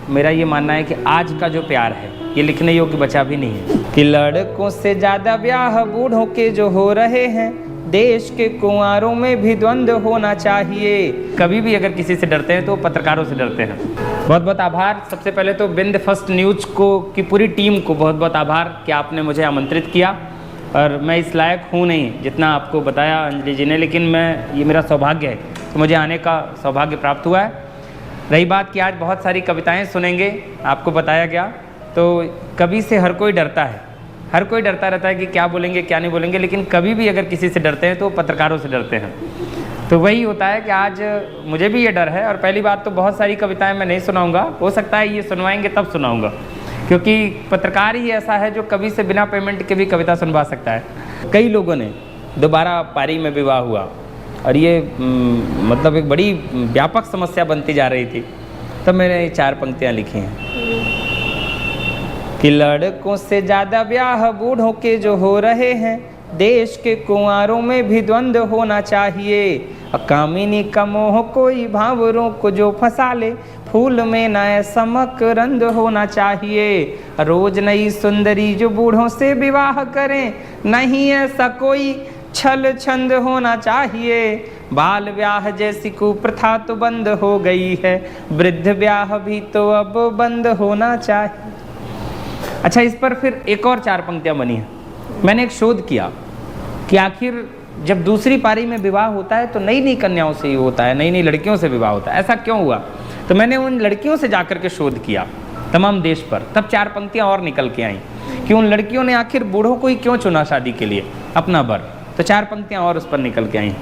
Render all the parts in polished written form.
मेरा ये मानना है कि आज का जो प्यार है ये लिखने योग्य बचा भी नहीं है कि लड़कों से ज़्यादा ब्याह बूढ़ों के जो हो रहे हैं, देश के कुंवारों में भी द्वंद्व होना चाहिए। कभी भी अगर किसी से डरते हैं तो पत्रकारों से डरते हैं। बहुत बहुत आभार। सबसे पहले तो बिंद फर्स्ट न्यूज़ को की पूरी टीम को बहुत बहुत आभार कि आपने मुझे आमंत्रित किया। और मैं इस लायक हूँ नहीं जितना आपको बताया अंजलि जी ने, लेकिन ये मेरा सौभाग्य है कि मुझे आने का सौभाग्य प्राप्त हुआ है। रही बात कि आज बहुत सारी कविताएं सुनेंगे, आपको बताया गया, तो कवि से हर कोई डरता है, हर कोई डरता रहता है कि क्या बोलेंगे क्या नहीं बोलेंगे, लेकिन कभी भी अगर किसी से डरते हैं तो पत्रकारों से डरते हैं। तो वही होता है कि आज मुझे भी ये डर है। और पहली बात तो बहुत सारी कविताएं मैं नहीं सुनाऊंगा, हो सकता है ये सुनवाएंगे तब सुनाऊंगा, क्योंकि पत्रकार ही ऐसा है जो कवि से बिना पेमेंट के भी कविता सुनवा सकता है। कई लोगों ने दोबारा पारी में विवाह हुआ और ये मतलब एक बड़ी व्यापक समस्या बनती जा रही थी, तब मैंने ये 4 पंक्तियाँ लिखी हैं कि लड़कों से ज़्यादा ब्याह बूढ़ों के जो हो रहे हैं, देश के कुंवारों में भी द्वंद्व होना चाहिए। कामिनी का मोह कोई भावरों को जो फंसा ले, फूल में नया समक रंग होना चाहिए। रोज नई सुंदरी जो बूढ़ों से विवाह करें, नहीं ऐसा कोई छल छंद होना चाहिए। बाल ब्याह जैसी कुप्रथा तो बंद हो गई है, वृद्ध ब्याह भी तो अब बंद होना चाहिए। अच्छा, इस पर फिर एक और 4 पंक्तियां बनी हैं। मैंने एक शोध किया कि आखिर जब दूसरी पारी में विवाह होता है तो नई नई कन्याओं से ही होता है, नई नई लड़कियों से विवाह होता है, ऐसा क्यों हुआ? तो मैंने उन लड़कियों से जाकर के शोध किया तमाम देश पर, तब 4 पंक्तियां और निकल के आई कि उन लड़कियों ने आखिर बूढ़ों को ही क्यों चुना शादी के लिए अपना बर। तो 4 पंक्तियां और उस पर निकल के आई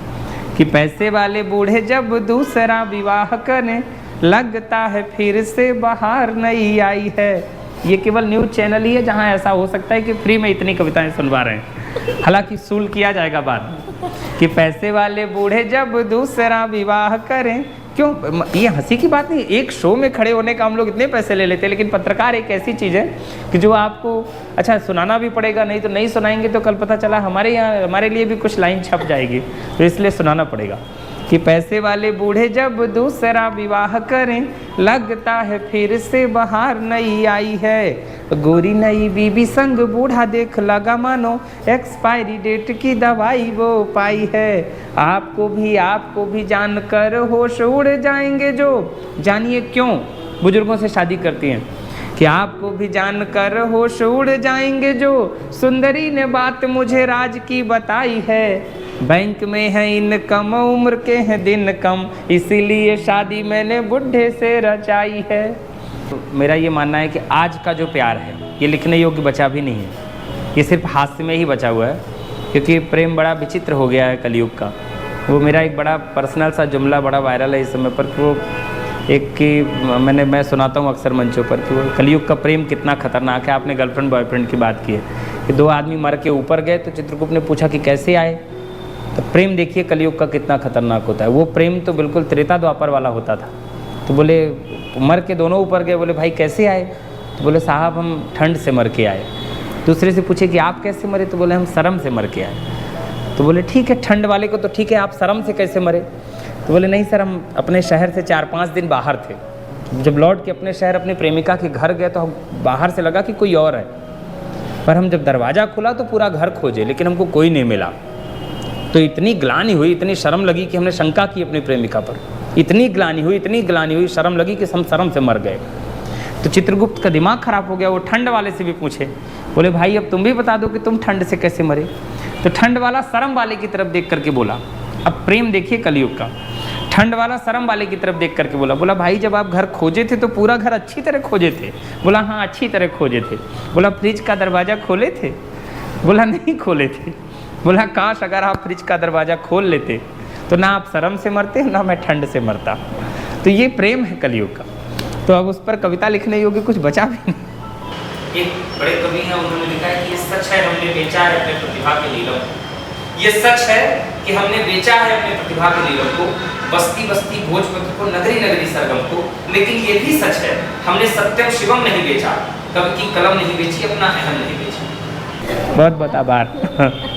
कि पैसे वाले बूढ़े जब दूसरा विवाह करें, लगता है फिर से बाहर नहीं आई है। ये केवल न्यूज़ चैनल ही है जहां ऐसा हो सकता है कि फ्री में इतनी कविताएं सुनवा रहे हैं, हालांकि सूल किया जाएगा बाद कि पैसे वाले बूढ़े जब दूसरा विवाह करें। क्यों? ये हंसी की बात नहीं, एक शो में खड़े होने का हम लोग इतने पैसे ले लेते हैं, लेकिन पत्रकार एक ऐसी चीज़ है कि जो आपको अच्छा सुनाना भी पड़ेगा, नहीं तो नहीं सुनाएंगे तो कल पता चला हमारे यहाँ हमारे लिए भी कुछ लाइन छप जाएगी, तो इसलिए सुनाना पड़ेगा कि पैसे वाले बूढ़े जब दूसरा विवाह करें, लगता है फिर से बाहर नहीं आई है। गोरी नई बीबी संग बूढ़ा देख लगा मानो एक्सपायरी डेट की दवाई वो पाई है। आपको भी जानकर होश उड़ जाएंगे जो, जानिए क्यों बुजुर्गों से शादी करती हैं कि आपको भी जानकर होश उड़ जाएंगे जो, सुंदरी ने बात मुझे राज की बताई है। बैंक में है इनकम, उम्र के हैं दिन कम, इसीलिए शादी मैंने बुढ़े से रचाई है। तो मेरा ये मानना है कि आज का जो प्यार है ये लिखने योग्य बचा भी नहीं है, ये सिर्फ हास्य में ही बचा हुआ है, क्योंकि प्रेम बड़ा विचित्र हो गया है कलयुग का। वो मेरा एक बड़ा पर्सनल सा जुमला बड़ा वायरल है इस समय पर, वो एक कि मैं सुनाता हूँ अक्सर मंचों पर कि वो कलयुग का प्रेम कितना खतरनाक है। आपने गर्लफ्रेंड बॉयफ्रेंड की बात की है कि 2 आदमी मर के ऊपर गए तो चित्रगुप्त ने पूछा कि कैसे आए। तो प्रेम देखिए कलयुग का कितना खतरनाक होता है। वो प्रेम तो बिल्कुल त्रेता द्वापर वाला होता था। तो बोले मर के दोनों ऊपर गए, बोले भाई कैसे आए? तो बोले साहब हम ठंड से मर के आए। दूसरे से पूछे कि आप कैसे मरे? तो बोले हम शर्म से मर के आए। तो बोले ठीक है, ठंड वाले को तो ठीक है, आप शर्म से कैसे मरे? तो बोले नहीं सर, हम अपने शहर से 4-5 दिन बाहर थे। जब लौट के अपने शहर अपनी प्रेमिका के घर गए तो हम बाहर से लगा कि कोई और है, पर हम जब दरवाज़ा खुला तो पूरा घर खोजे लेकिन हमको कोई नहीं मिला। तो इतनी ग्लानि हुई, इतनी शर्म लगी कि हमने शंका की अपनी प्रेमिका पर। इतनी ग्लानि हुई, शर्म लगी कि हम शर्म से मर गए। तो चित्रगुप्त का दिमाग खराब हो गया। वो ठंड वाले से भी पूछे, बोले भाई अब तुम भी बता दो कि तुम ठंड से कैसे मरे? तो ठंड वाला शर्म वाले की तरफ देख करके बोला, अब प्रेम देखिए कलयुग का। ठंड वाला शर्म वाले की तरफ देख करके बोला भाई जब आप घर खोजे थे तो पूरा घर अच्छी तरह खोजे थे? बोला हाँ अच्छी तरह खोजे थे। बोला फ्रिज का दरवाज़ा खोले थे? बोला नहीं खोले थे। बोला काश अगर आप फ्रिज का दरवाज़ा खोल लेते तो ना आप शर्म से मरते ना मैं ठंड से मरता। तो ये प्रेम है कलयुग का। तो अब उस पर कविता लिखने योग्य कुछ बचा भी नहीं। एक बड़े कवि हैं, उन्होंने लिखा है कि ये सच है हमने बेचा है अपने प्रतिभा के नीलम। ये सच है कि हमने बेचा है अपने प्रतिभा के नीलम को, बस्ती बस्ती भोजपत्र को, नगरी नगरी सरगम को। लेकिन ये भी सच है हमने सत्यम शिवम नहीं बेचा, कवि की कलम नहीं बेची, अपना अहम नहीं बेचा। बहुत बहुत आभार।